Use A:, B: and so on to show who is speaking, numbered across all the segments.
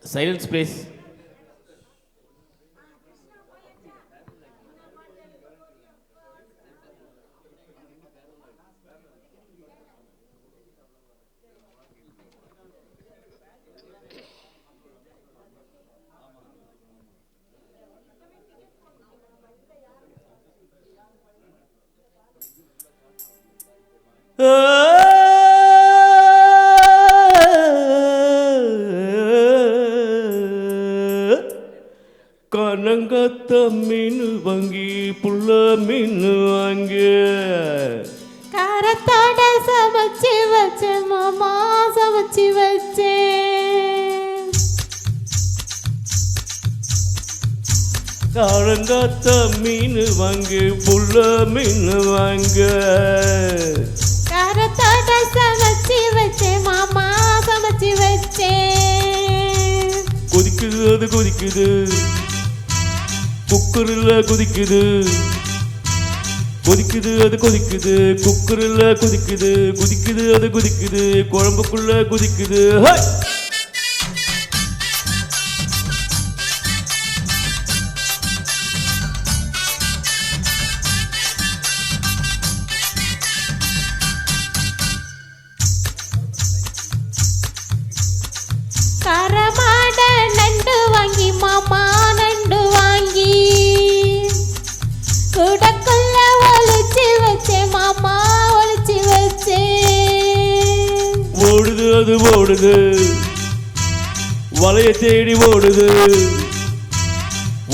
A: Silence, please. கனங்கத்த மீன் வாங்கி புள்ள மீன் வாங்கி
B: காரத்தோட சமைச்சு வச்ச மாமா சமைச்சு வச்சேன்.
A: காரங்கத்த மீன் வாங்கி புள்ள மீன் வாங்க
B: காரத்தோட சமைச்சு வச்ச மாமா சமைச்சு வச்சேன்.
A: கொதிக்குது அது கொதிக்குது குக்கரில் கொதிக்குது கொதிக்குது அது கொதிக்குது குக்கரில் கொதிக்குது கொதிக்குது அது கொதிக்குது குழம்புக்குள்ள கொதிக்குது.
B: காரமாட நண்டு வாங்கி மாமா நண்டு வாங்கி கூடக்குள்ள ஒளிச்சு வச்சேன் மாமா ஒளிச்சு வச்சேன்.
A: ஓடுது அது ஓடுது வலைய தேடி ஓடுது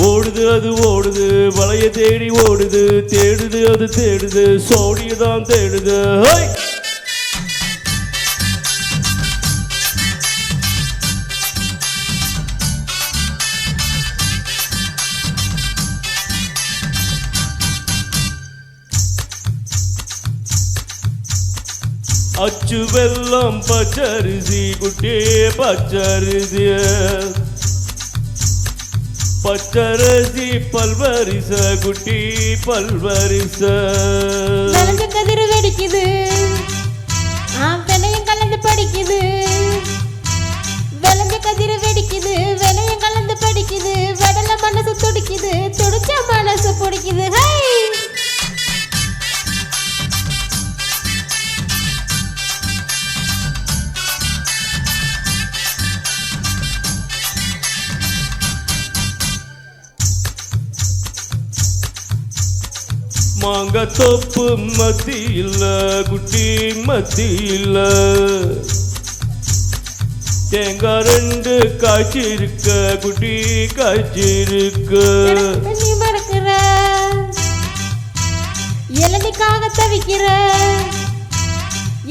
A: ஓடுது அது ஓடுது வலைய தேடி ஓடுது தேடுது அது தேடுது சோடியதான் தேடுது. அச்சு வெல்லம் பச்சரிசி குட்டி பச்சரிசி பச்சரிசி பல்வரிச குட்டி பல்வரிச
B: விளைஞ்ச கதிர் வெடிக்குது விலையும் கலந்து படிக்குது விளைஞ்ச கதிர் வெடிக்குது விலையும் கலந்து படிக்குது வெடல மனசு துடிக்குது துடிச்ச மனசு பிடிக்குது.
A: மாங்க தோப்பு மத்தியில் குட்டி மத்தியில் தேங்காய் ரெண்டு காய்ச்சிருக்க குட்டி காய்ச்சிருக்க
B: நீ மறக்கிற இளநிக்காக தவிக்கிற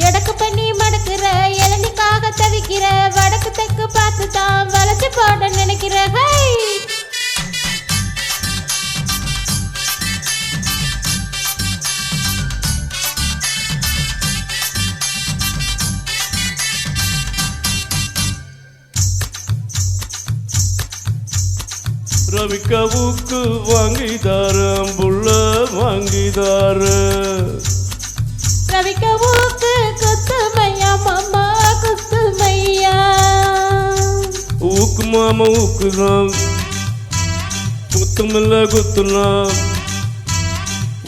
B: எடக்கு பண்ணி மடக்கிற இளநிக்காக தவிக்கிற வடக்கு தெற்கு பார்த்து தான் வளைச்சு போட நினைக்கிற.
A: ரவிக்கவுக்கு வாங்கிதாரம் புள்ள வாங்கிதார
B: ரவிக்கவுக்கு குத்துமையா மாமா குத்துமையா
A: ஊக்கு மாமா ஊக்குதான் குத்தமில்ல குத்துனா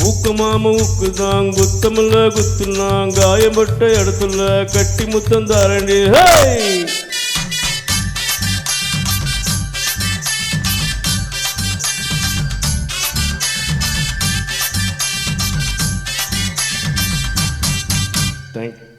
A: ஊக்கு மாமா ஊக்குதான் குத்தமில்ல குத்துனா காயப்பட்ட இடத்துல கட்டி முத்தம் தாரண்டி. Thank you.